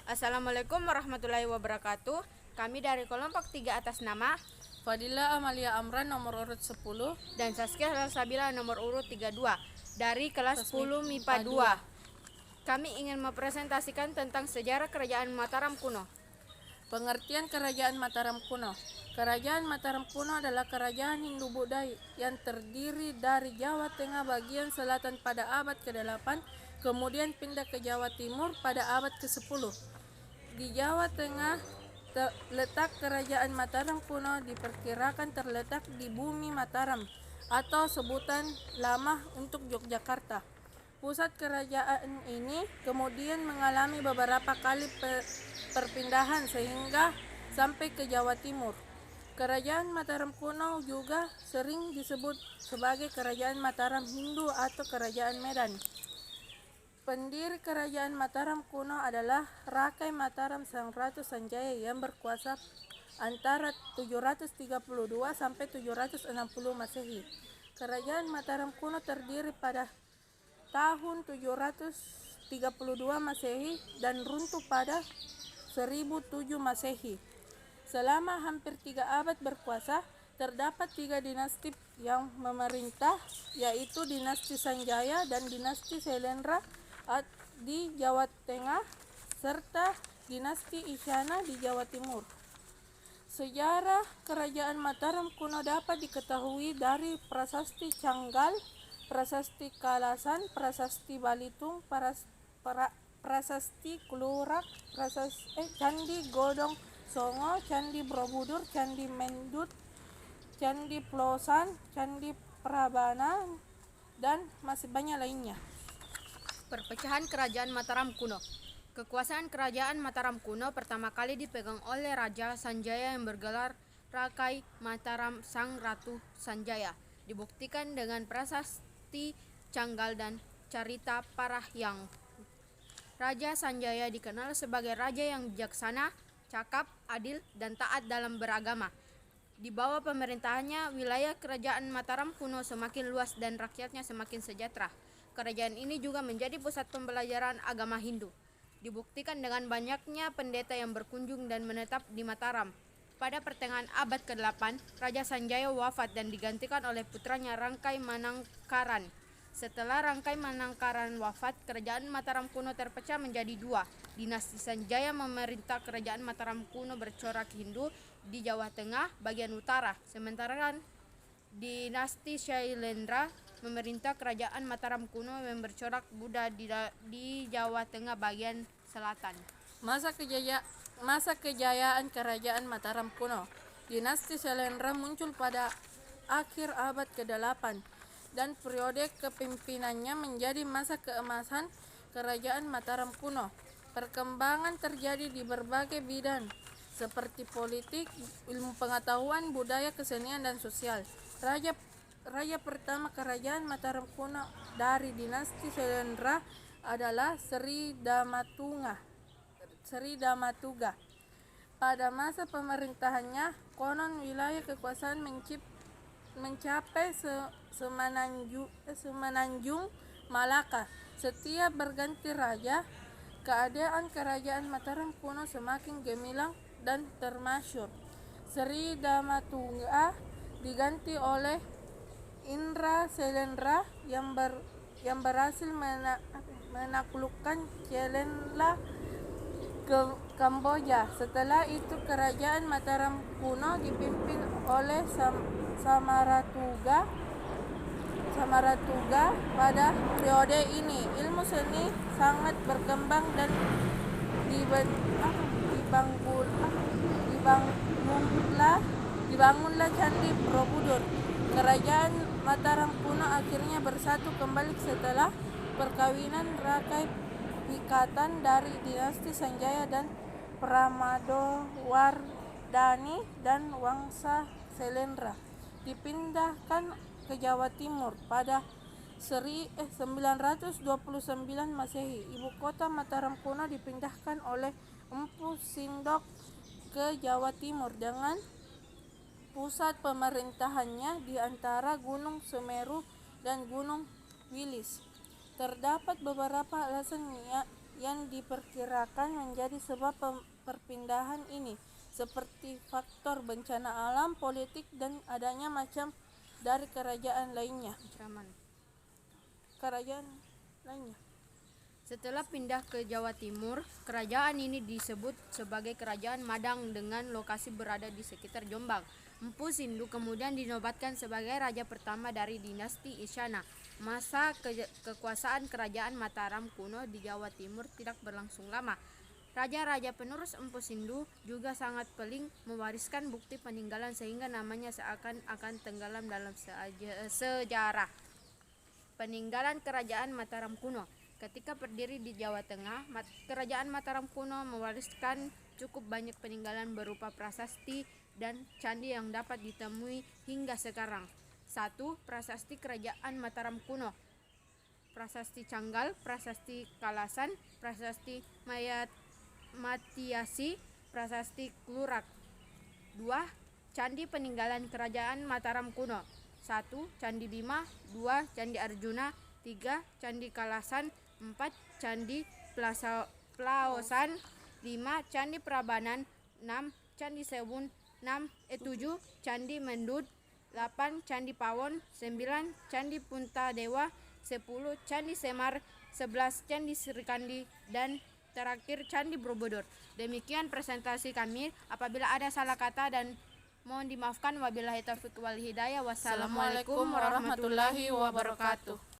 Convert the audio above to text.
Assalamualaikum warahmatullahi wabarakatuh. Kami dari kelompok 3 atas nama Fadila Amalia Amran nomor urut 10 dan Saskia Sabila nomor urut 32 dari kelas 10 MIPA 2. Kami ingin mempresentasikan tentang sejarah kerajaan Mataram kuno. Pengertian kerajaan Mataram kuno. Kerajaan Mataram kuno adalah kerajaan Hindu Buddha yang terdiri dari Jawa Tengah bagian selatan pada abad ke-8, kemudian pindah ke Jawa Timur pada abad ke-10. Di Jawa Tengah letak kerajaan Mataram kuno diperkirakan terletak di bumi Mataram atau sebutan lama untuk Yogyakarta. Pusat kerajaan ini kemudian mengalami beberapa kali perpindahan sehingga sampai ke Jawa Timur. Kerajaan Mataram kuno juga sering disebut sebagai Kerajaan Mataram Hindu atau Kerajaan Medan. Pendiri Kerajaan Mataram kuno adalah Rakai Mataram Sang Ratu Sanjaya yang berkuasa antara 732 sampai 760 Masehi. Kerajaan Mataram kuno terdiri pada tahun 732 Masehi dan runtuh pada 1007 Masehi. Selama hampir 3 abad berkuasa, terdapat 3 dinasti yang memerintah, yaitu dinasti Sanjaya dan dinasti Sailendra di Jawa Tengah serta dinasti Isyana di Jawa Timur. Sejarah kerajaan Mataram kuno dapat diketahui dari prasasti Canggal, prasasti Kalasan, prasasti Balitung, prasasti Klurak, Candi Godong Songo, Candi Borobudur, Candi Mendut, Candi Plosan, Candi Prabana, dan masih banyak lainnya. Perpecahan Kerajaan Mataram kuno. Kekuasaan Kerajaan Mataram kuno pertama kali dipegang oleh Raja Sanjaya yang bergelar Rakai Mataram Sang Ratu Sanjaya. Dibuktikan dengan prasasti Canggal dan Carita Parahyang. Raja Sanjaya dikenal sebagai raja yang bijaksana, cakap, adil, dan taat dalam beragama. Di bawah pemerintahannya, wilayah Kerajaan Mataram kuno semakin luas dan rakyatnya semakin sejahtera. Kerajaan ini juga menjadi pusat pembelajaran agama Hindu. Dibuktikan dengan banyaknya pendeta yang berkunjung dan menetap di Mataram. Pada pertengahan abad ke-8, Raja Sanjaya wafat dan digantikan oleh putranya Rangkai Manangkaran. Setelah Rangkai Manangkaran wafat, Kerajaan Mataram kuno terpecah menjadi 2. Dinasti Sanjaya memerintah Kerajaan Mataram kuno bercorak Hindu di Jawa Tengah bagian utara, sementara dinasti Sailendra memerintah Kerajaan Mataram kuno yang bercorak Buddha di Jawa Tengah bagian selatan. Masa kejayaan Kerajaan Mataram kuno. Dinasti Sailendra muncul pada akhir abad ke-8 dan periode kepemimpinannya menjadi masa keemasan Kerajaan Mataram kuno. Perkembangan terjadi di berbagai bidang seperti politik, ilmu pengetahuan, budaya, kesenian, dan sosial. Raja pertama Kerajaan Mataram kuno dari dinasti Sailendra adalah Sri Damatuga. Pada masa pemerintahannya, konon wilayah kekuasaan mencapai semenanjung Malaka. Setiap berganti raja, keadaan Kerajaan Mataram kuno semakin gemilang dan termasyhur. Sri Damatuga diganti oleh Indra Sailendra yang berhasil menaklukkan Celenla ke Kamboja. Setelah itu Kerajaan Mataram kuno dipimpin oleh Samaratuga. Pada periode ini ilmu seni sangat berkembang dan dibangunlah Candi Borobudur. Kerajaan Mataram kuno akhirnya bersatu kembali setelah perkawinan Rakai Pikatan dari dinasti Sanjaya dan Pramadowardhani dan Wangsa Sailendra dipindahkan ke Jawa Timur pada 929 Masehi. Ibu kota Mataram kuno dipindahkan oleh Empu Sindok ke Jawa Timur dengan pusat pemerintahannya di antara Gunung Semeru dan Gunung Wilis. Terdapat beberapa alasan yang diperkirakan menjadi sebab perpindahan ini, seperti faktor bencana alam, politik, dan adanya macam dari kerajaan lainnya. Setelah pindah ke Jawa Timur, kerajaan ini disebut sebagai Kerajaan Madang dengan lokasi berada di sekitar Jombang. Empu Sindu kemudian dinobatkan sebagai raja pertama dari dinasti Isyana. Masa kekuasaan Kerajaan Mataram kuno di Jawa Timur tidak berlangsung lama. Raja-raja penerus Empu Sindu juga sangat peling mewariskan bukti peninggalan sehingga namanya seakan-akan tenggelam dalam sejarah. Peninggalan Kerajaan Mataram kuno. Ketika berdiri di Jawa Tengah, Kerajaan Mataram kuno mewariskan cukup banyak peninggalan berupa prasasti dan candi yang dapat ditemui hingga sekarang. 1. Prasasti Kerajaan Mataram kuno. Prasasti Canggal, Prasasti Kalasan, Prasasti Matiasi, Prasasti Klurak. 2. Candi peninggalan Kerajaan Mataram kuno. 1. Candi Bima, 2. Candi Arjuna, 3. Candi Kalasan, 4. Candi Plaosan, 5. Candi Prabanan, 6. Candi Sewun, 7. Candi Mendut, 8. Candi Pawon, 9. Candi Punta Dewa, 10. Candi Semar, 11. Candi Srikandi, dan terakhir Candi Borobudur. Demikian presentasi kami. Apabila ada salah kata dan mohon dimaafkan. Wabillahi taufiq wal hidayah. Wassalamualaikum warahmatullahi wabarakatuh.